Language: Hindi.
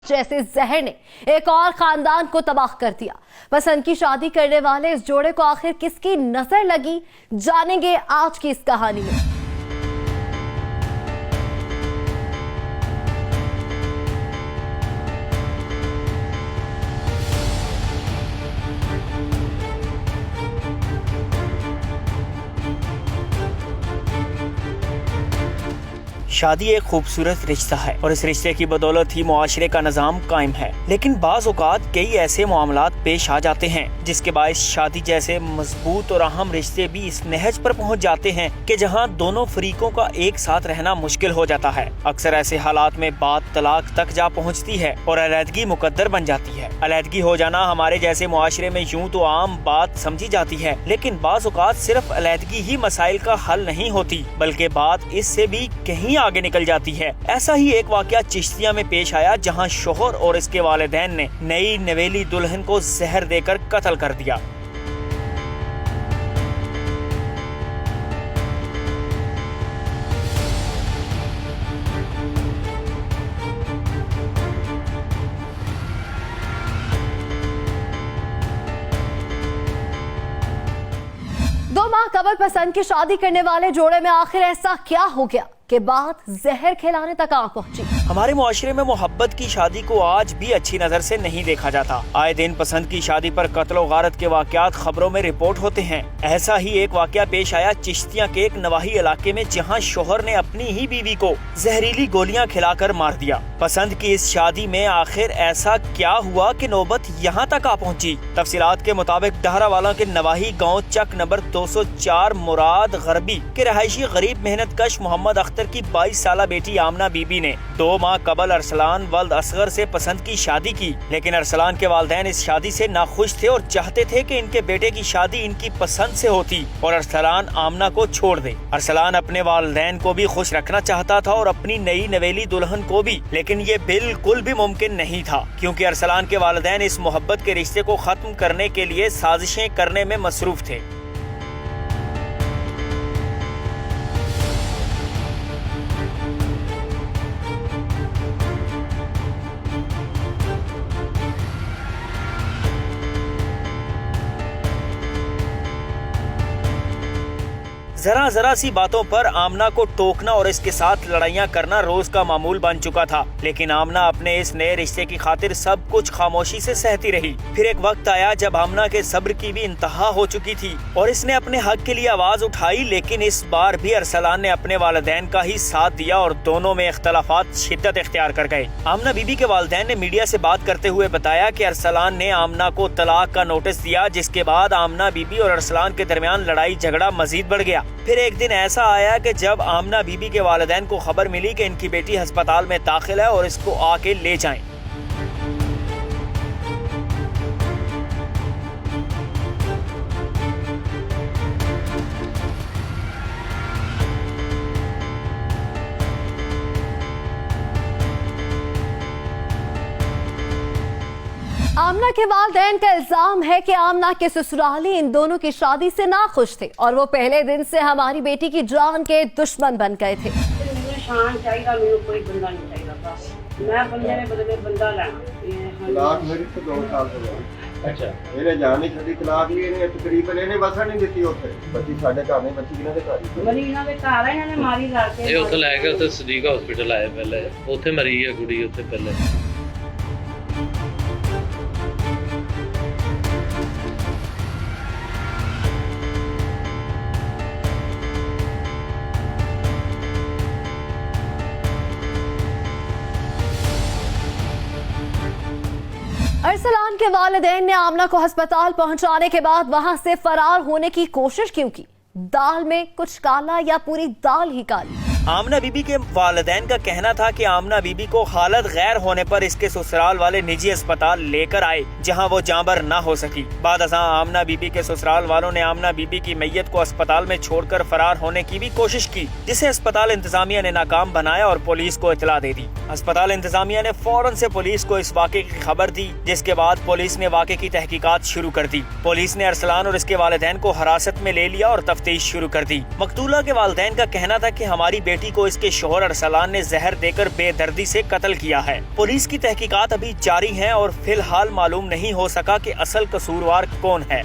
जैसे जहर ने एक और खानदान को तबाह कर दिया। पसंद की शादी करने वाले इस जोड़े को आखिर किसकी नजर लगी, जानेंगे आज की इस कहानी में। शादी एक खूबसूरत रिश्ता है और इस रिश्ते की बदौलत ही मुआशरे का निजाम कायम है। लेकिन बाज़ औक़ात कई ऐसे मामलात पेश आ जाते हैं जिसके बायस शादी जैसे मजबूत और अहम रिश्ते भी इस नहज पर पहुंच जाते हैं कि जहां दोनों फरीकों का एक साथ रहना मुश्किल हो जाता है। अक्सर ऐसे हालात में बात तलाक तक जा पहुंचती है और अलहदगी मुकद्दर बन जाती है। अलहदगी हो जाना हमारे जैसे मुआशरे में यूं तो आम बात समझी जाती है, लेकिन बाज़ औक़ात सिर्फ अलहदगी ही मसाइल का हल नहीं होती, बल्कि बात इससे भी कहीं आगे निकल जाती है। ऐसा ही एक वाकया चिश्तिया में पेश आया जहां शोहर और इसके वालिदैन ने नई नवेली दुल्हन को जहर देकर कत्ल कर दिया। दो माह कबल पसंद की शादी करने वाले जोड़े में आखिर ऐसा क्या हो गया कि बात जहर खिलाने तक आ पहुंची। हमारे मुआशरे में मोहब्बत की शादी को आज भी अच्छी नजर से नहीं देखा जाता। आए दिन पसंद की शादी पर कत्ल और गारत के वाकयात खबरों में रिपोर्ट होते हैं। ऐसा ही एक वाकया पेश आया चिश्तिया के एक नवाही इलाके में, जहां शोहर ने अपनी ही बीवी को जहरीली गोलियां खिलाकर मार दिया। पसंद की इस शादी में आखिर ऐसा क्या हुआ कि नौबत यहाँ तक आ पहुँची। तफसीलात के मुताबिक डहरावाला के नवाही गाँव चक नंबर 204 मुराद गरबी के रहायशी गरीब मेहनत कश मोहम्मद अख्तर की 22 साला बेटी आमना बीबी ने 2 माह कबल अरसलान वल्द असगर से पसंद की शादी की। लेकिन अरसलान के वालिदैन इस शादी से नाखुश थे और चाहते थे कि इनके बेटे की शादी इनकी पसंद से होती और अरसलान आमना को छोड़ दे। अरसलान अपने वालिदैन को भी खुश रखना चाहता था और अपनी नई नवेली दुल्हन को भी, लेकिन ये बिल्कुल भी मुमकिन नहीं था, क्योंकि अरसलान के वालिदैन इस मोहब्बत के रिश्ते को खत्म करने के लिए साजिशें करने में मसरूफ थे। जरा जरा सी बातों पर आमना को टोकना और इसके साथ लड़ाइयाँ करना रोज का मामूल बन चुका था। लेकिन आमना अपने इस नए रिश्ते की खातिर सब कुछ खामोशी से सहती रही। फिर एक वक्त आया जब आमना के सब्र की भी इंतहा हो चुकी थी और इसने अपने हक के लिए आवाज उठाई, लेकिन इस बार भी अरसलान ने अपने वालिदैन का ही साथ दिया और दोनों में इख्तलाफात शिद्दत इख्तियार कर गए। आमना बीबी के वालिदैन ने मीडिया से बात करते हुए बताया कि अरसलान ने आमना को तलाक का नोटिस दिया, जिसके बाद आमना बीबी और अरसलान के दरमियान लड़ाई झगड़ा मजीद बढ़ गया। फिर एक दिन ऐसा आया कि जब आमना बीबी के वालिदैन को खबर मिली कि इनकी बेटी अस्पताल में दाखिल है और इसको आके ले जाएं। आमना के वालिदैन का इल्जाम है कि आमना के ससुराली इन दोनों की शादी से नाखुश थे और वो पहले दिन से हमारी बेटी की जान के दुश्मन बन गए थे। शान चाहिए, मेरे कोई बंदा नहीं चाहिए था। मैं बंदे ने बदले बंदा लेना। तलाक मेरी तो 2 साल हो गए। अच्छा, मेरे जाने छड़ी तलाक लिए ने तकरीबन ਇਹਨੇ ਵਸਣ ਨਹੀਂ ਦਿੱਤੀ ਉੱਥੇ। ਬੱਚੀ ਸਾਡੇ ਘਰ ਨਹੀਂ, ਬੱਚੀ ਇਹਨਾਂ ਦੇ ਘਰ ਹੀ। ਮਰੀ ਇਹਨਾਂ ਦੇ ਘਰ ਆ, ਇਹਨਾਂ ਨੇ ਮਾਰੀ ਲਾ ਕੇ। ਇਹ ਉੱਥੇ ਲੈ ਕੇ ਉੱਥੇ ਸਦੀਕ ਹਸਪੀਟਲ ਆਏ ਪਹਿਲੇ। ਉੱਥੇ ਮਰੀ ਹੈ ਕੁੜੀ ਉੱਥੇ ਪਹਿਲੇ। अरसलान के वालिदैन ने आमना को अस्पताल पहुंचाने के बाद वहां से फरार होने की कोशिश क्यों की? दाल में कुछ काला या पूरी दाल ही काली? आमना बीबी के वालिदैन का कहना था कि आमना बीबी को हालत गैर होने पर इसके ससुराल वाले निजी अस्पताल लेकर आए, जहां वो जांबर न हो सकी। बाद अज़ां आमना बीबी के ससुराल वालों ने आमना बीबी की मैयत को अस्पताल में छोड़कर फरार होने की भी कोशिश की, जिसे अस्पताल इंतजामिया ने नाकाम बनाया और पुलिस को इतला दे दी। अस्पताल इंतजामिया ने फौरन से पुलिस को इस वाक़े की खबर दी, जिसके बाद पुलिस ने वाक़े की तहकीकात शुरू कर दी। पुलिस ने अरसलान और इसके वालिदैन को हिरासत में ले लिया और तफ्तीश शुरू कर दी। मकतूला के वालिदैन का कहना था कि हमारी बेटी बेटी को इसके शौहर अरसलान ने जहर देकर बेदर्दी से कत्ल किया है। पुलिस की तहकीकात अभी जारी है और फिलहाल मालूम नहीं हो सका कि असल कसूरवार कौन है।